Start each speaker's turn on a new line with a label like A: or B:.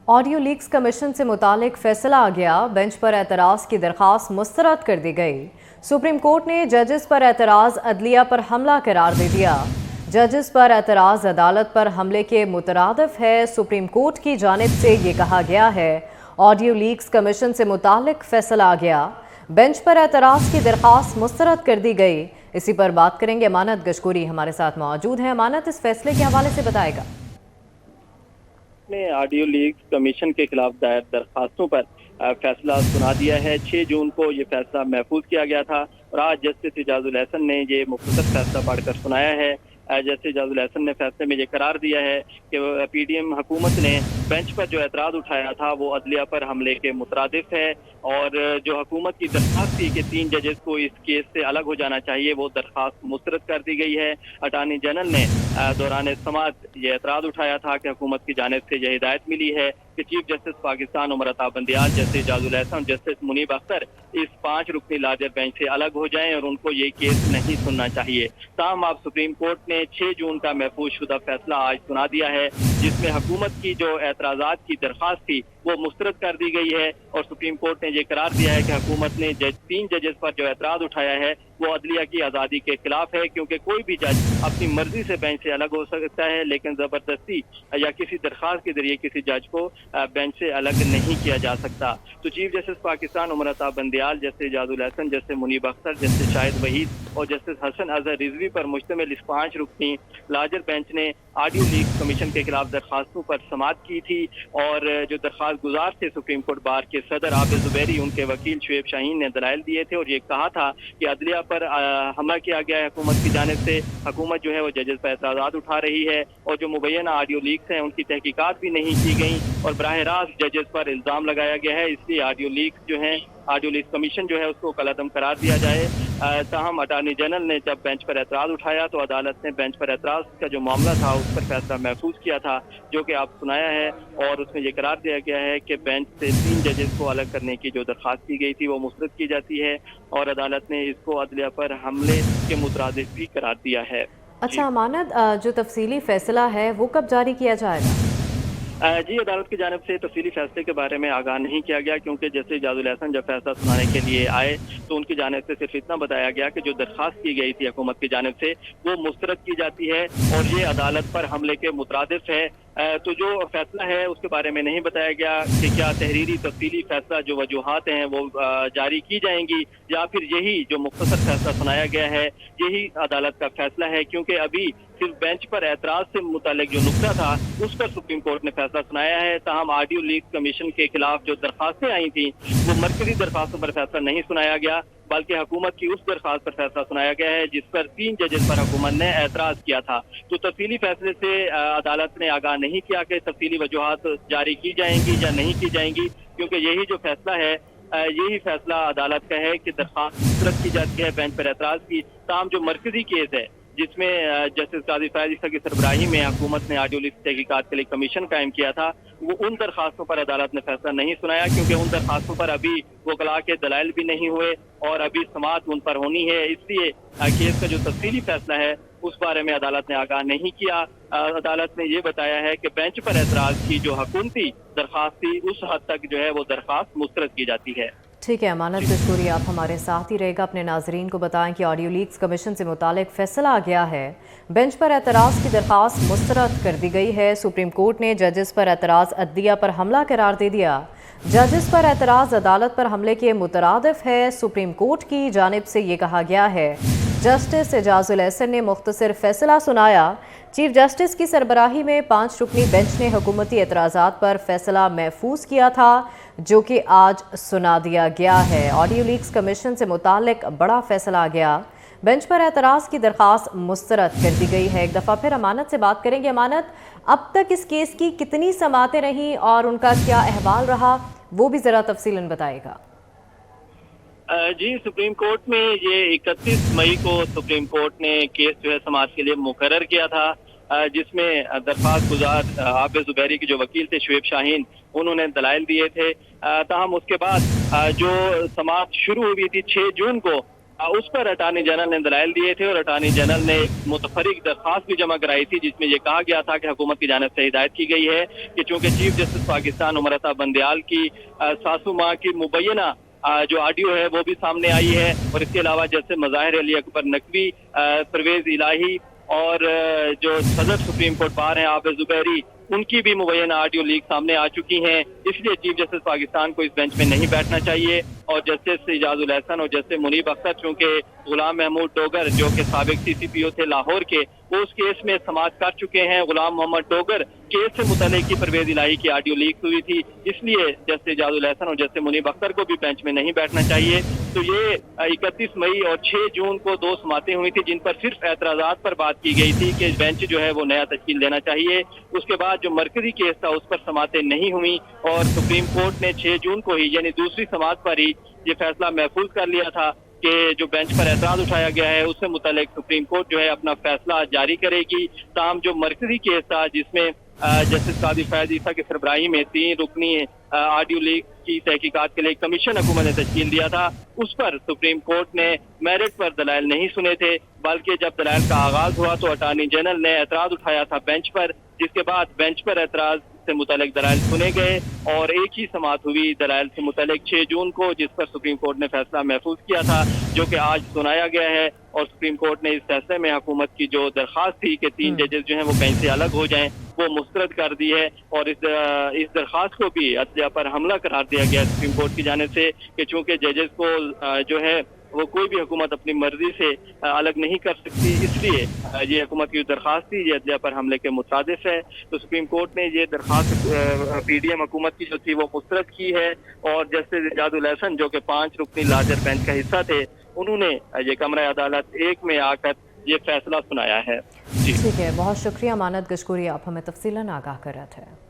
A: Audio leaks commission से मुतालिक फैसला आ गया। बेंच पर एतराज़ की दरख्वास्त मुस्तरद कर दी गई। सुप्रीम कोर्ट ने जजेस पर एतराज़ अदलिया पर हमला करार दे दिया। जजेस पर एतराज़ अदालत पर हमले के मुतरादिफ है। सुप्रीम कोर्ट की जानिब से ये कहा गया है। ऑडियो लीक्स कमीशन से मुतालिक फैसला आ गया। बेंच पर एतराज़ की दरख्वास्त मुस्तरद कर दी गई। इसी पर बात करेंगे। अमानत गशकोरी हमारे साथ मौजूद है। अमानत, इस फैसले के हवाले से बताएगा।
B: ने ऑडियो लीक्स कमीशन के खिलाफ दायर दरखास्तों पर फैसला सुना दिया है। 6 जून को ये फैसला महफूज किया गया था और आज जस्टिस इजाजुल हसन ने ये मुख्तसर फैसला पढ़कर सुनाया है। जस्टिस इजाजुल हसन ने फैसले में ये करार दिया है कि पीडीएम हुकूमत ने बेंच पर जो एतराज़ उठाया था वो अदलिया पर हमले के मुतरादिफ है और जो हुकूमत की दरख्वास्त थी कि 3 जजेस को इस केस से अलग हो जाना चाहिए, वो दरख्वास्त मुस्तरद कर दी गई है। अटार्नी जनरल ने दौरान समाअत ये एतराज़ उठाया था कि हुकूमत की जानिब से यह हिदायत मिली है कि chief justice Pakistan Umar Ata Bandial, justice Ijazul Hasan, justice Munib Akhtar इस 5 रुकनी लार्जर बेंच से अलग हो जाएं और उनको ये केस नहीं सुनना चाहिए। ताहम अब सुप्रीम कोर्ट ने 6 जून का महफूज शुदा फैसला आज सुना दिया है, जिसमें हुकूमत की जो एतराज़ात की दरख्वास्त थी वो मुस्तरद कर दी गई है और सुप्रीम कोर्ट ने ये करार दिया है कि हुकूमत ने 3 जजेस पर जो एतराज़ उठाया है वो अदलिया की आज़ादी के खिलाफ है, क्योंकि कोई भी जज अपनी मर्जी से बेंच से अलग हो सकता है, लेकिन ज़बरदस्ती या किसी दरख्वास्त के जरिए किसी जज को बेंच से अलग नहीं किया जा सकता। तो chief justice Pakistan Umar Ata Bandial, justice Ijazul Hasan, justice Munib Akhtar, justice Shahid Waheed और जस्टिस हसन अजहर रिजवी पर मुश्तमिल इस 5 रुकनी लार्जर बेंच ने ऑडियो लीक्स कमीशन के खिलाफ दरख्वास्तों पर समाअत की थी और जो दरख्वास्त गुजार थे सुप्रीम कोर्ट बार के सदर आबिद जुबैरी, उनके वकील शुएब शाहीन ने दलाइल दिए थे और ये कहा था कि अदलिया पर हमला किया गया है हुकूमत की जानिब से। हुकूमत जो है वो जजेस पर एतराज़ात उठा रही है और जो मुबैना ऑडियो लीक्स हैं उनकी तहकीकात भी नहीं की गई और बराह रास्त जजेस पर इल्ज़ाम लगाया गया है। इसलिए ऑडियो लीक्स जो हैं, ऑडियो लीक्स कमीशन जो है उसको कलअदम करार दिया जाए। ताहम अटार्नी जनरल ने जब बेंच पर एतराज़ उठाया तो अदालत ने बेंच पर एतराज़ का जो मामला था उस पर फैसला महफूज किया था, जो कि आप सुनाया है और उसमें ये करार दिया गया है कि बेंच से 3 जजेस को अलग करने की जो दरख्वास्त की गई थी वो मुस्तरद की जाती है और अदालत ने इसको अदलिया पर हमले के मुतरादिफ भी करार दिया है।
A: अच्छा अमानत, जो तफसीली फैसला है वो कब जारी किया जाएगा?
B: जी, अदालत की जानिब से तफसीली फैसले के बारे में आगाह नहीं किया गया, क्योंकि जैसे इजाजुल हसन जब फैसला सुनाने के लिए आए तो उनकी जानिब से सिर्फ इतना बताया गया कि जो दरख्वास्त की गई थी हुकूमत की जानिब से वो मुस्तरद की जाती है और ये अदालत पर हमले के मुतरादिफ है। तो जो फैसला है उसके बारे में नहीं बताया गया कि क्या तहरीरी तफसीली फैसला जो वजूहात हैं वो जारी की जाएंगी या फिर यही जो मुख्तसर फैसला सुनाया गया है यही अदालत का फैसला है, क्योंकि अभी सिर्फ बेंच पर एतराज़ से मुतालिक जो नुक्ता था उस पर सुप्रीम कोर्ट ने फैसला सुनाया है। ताहम ऑडियो लीक्स कमीशन के खिलाफ जो दरख्वास्तें आई थी वो मरकजी दरख्वास्तों पर फैसला नहीं सुनाया गया, बल्कि हुकूमत की उस दरख्वास्त पर फैसला सुनाया गया है जिस पर 3 जजेस पर हुकूमत ने एतराज़ किया था। तो तफसीली फैसले से अदालत ने आगाह नहीं किया कि तफसीली वजूहात जारी की जाएंगी या नहीं की जाएंगी, क्योंकि यही जो फैसला है यही फैसला अदालत का है कि दरख्वास्त मुस्तरद की जाती है बेंच पर एतराज़ की। ताहम जो मरकजी केस है जिसमें जस्टिस काजी फैज ईसा की सरबराही में हुकूमत ने ऑडियो लीक्स तहकीकात के लिए कमीशन कायम किया था, वो उन दरखास्तों पर अदालत ने फैसला नहीं सुनाया, क्योंकि उन दरखास्तों पर अभी वकला के दलाइल भी नहीं हुए और अभी समाअत उन पर होनी है। इसलिए केस का जो तफसीली फैसला है उस बारे में अदालत ने आगाह नहीं किया। अदालत ने ये बताया है कि बेंच पर एतराज़ की जो हुकूमती दरख्वास्त थी उस हद तक जो है वो दरख्वास्त मुस्तरद की जाती है।
A: ठीक है अमानत गशकोरी, आप हमारे साथ ही रहेगा। अपने नाजरीन को बताएं कि ऑडियो लीक्स कमीशन से मुतालिक फैसला आ गया है। बेंच पर एतराज़ की दरख्वास्त मुस्तरद कर दी गई है। सुप्रीम कोर्ट ने जजेस पर एतराज़ अदलिया पर हमला करार दे दिया। जजेस पर एतराज़ अदालत पर हमले के मुतरादिफ है। सुप्रीम कोर्ट की जानिब से ये कहा गया है। जस्टिस इजाजुल हसन ने मुख्तसर फैसला सुनाया। चीफ जस्टिस की सरबराही में 5 रुकनी बेंच ने हुकूमती एतराज़ात पर फैसला महफूज किया था, जो कि आज सुना दिया गया है। ऑडियो लीक्स कमीशन से मुतालिक बड़ा फैसला आ गया। बेंच पर एतराज़ की दरख्वास्त मुस्तरद कर दी गई है। एक दफ़ा फिर अमानत से बात करेंगे। अमानत, अब तक इस केस की कितनी समाअतें रहीं और उनका क्या अहवाल रहा, वो भी ज़रा तफसीलन बताएगा।
B: जी, सुप्रीम कोर्ट में ये 31 मई को सुप्रीम कोर्ट ने केस जो है समाअत के लिए मुकर्रर किया था, जिसमें दरख्वास्त गुजार आबिद जुबैरी के जो वकील थे शुएब शाहीन, उन्होंने दलाइल दिए थे। ताहम उसके बाद जो समाअत शुरू हुई थी 6 जून को, उस पर अटार्नी जनरल ने दलाइल दिए थे और अटार्नी जनरल ने एक मुतफरिक दरख्वास्त भी जमा कराई थी, जिसमें ये कहा गया था कि हुकूमत की जानिब से हिदायत की गई है कि चूंकि चीफ जस्टिस पाकिस्तान उमर अता बंदयाल की सासू माँ की मुबैना जो ऑडियो है वो भी सामने आई है, और इसके अलावा जैसे मज़ाहिर अली अकबर नकवी, परवेज इलाही और जो सदर सुप्रीम कोर्ट बार हैं आबिद जुबैरी, उनकी भी मुबैना ऑडियो लीक सामने आ चुकी हैं। इसलिए चीफ जस्टिस पाकिस्तान को इस बेंच में नहीं बैठना चाहिए, और जस्टिस इजाजुल हसन और जस्टिस मुनीब अख्तर, चूंकि गुलाम महमूद डोगर जो कि साबिक CCPO थे लाहौर के, वो उस केस में समाअत कर चुके हैं। गुलाम मोहम्मद डोगर केस से मुतल्लिक की परवेज इलाही की ऑडियो लीक हुई थी, इसलिए जस्टिस इजाजुल हसन और जस्टिस मुनीब अख्तर को भी बेंच में नहीं बैठना चाहिए। तो ये 31 मई और 6 जून को 2 समातें हुई थी, जिन पर सिर्फ एतराज़ात पर बात की गई थी कि बेंच जो है वो नया तश्कील देना चाहिए। उसके बाद जो मरकजी केस था उस पर समातें नहीं हुई, और सुप्रीम कोर्ट ने 6 जून को ही, यानी दूसरी समात पर ही, ये फैसला महफूज कर लिया था कि जो बेंच पर एतराज उठाया गया है उससे मुतालिक सुप्रीम कोर्ट जो है अपना फैसला जारी करेगी। ताहम जो मरकजी केस था, जिसमें जस्टिस कादी फैज ईसा की सरबराही में 3 रुकनी ऑडियो लीक की तहकीकात के लिए कमीशन हुकूमत ने तश्कील दिया था, उस पर सुप्रीम कोर्ट ने मेरिट पर दलाइल नहीं सुने थे, बल्कि जब दलाइल का आगाज हुआ तो अटार्नी जनरल ने एतराज उठाया था बेंच पर, जिसके बाद बेंच पर एतराज से मुतालिक दलाइल सुने गए और एक ही समाअत हुई दलाइल से मुतालिक 6 जून को, जिस पर सुप्रीम कोर्ट ने फैसला महफूज किया था, जो कि आज सुनाया गया है। और सुप्रीम कोर्ट ने इस फैसले में हुकूमत की जो दरख्वास्त थी कि 3 जजेस जो हैं वो कहीं से अलग हो जाएं, वो मुस्तरद कर दी है, और इस दरख्वास्त को भी अदलिया पर हमला करार दिया गया सुप्रीम कोर्ट की जानिब से कि चूंकि जजेस को जो है वो कोई भी हुकूमत अपनी मर्जी से अलग नहीं कर सकती, इसलिए ये हुकूमत की दरख्वास्त थी ये अदलिया पर हमले के मुतादिफ है। तो सुप्रीम कोर्ट ने ये दरख्वास्त PDM हुकूमत की जो थी वो मुस्तरद की है, और जस्टिस इजाजुल हसन जो कि 5 रुकनी लार्जर बेंच का हिस्सा थे, उन्होंने ये कमरा अदालत 1 में आकर ये फैसला सुनाया है। जी
A: ठीक है, बहुत शुक्रिया मानद गशकोरी, आप हमें तफसीलन आगाह कर रहे थे।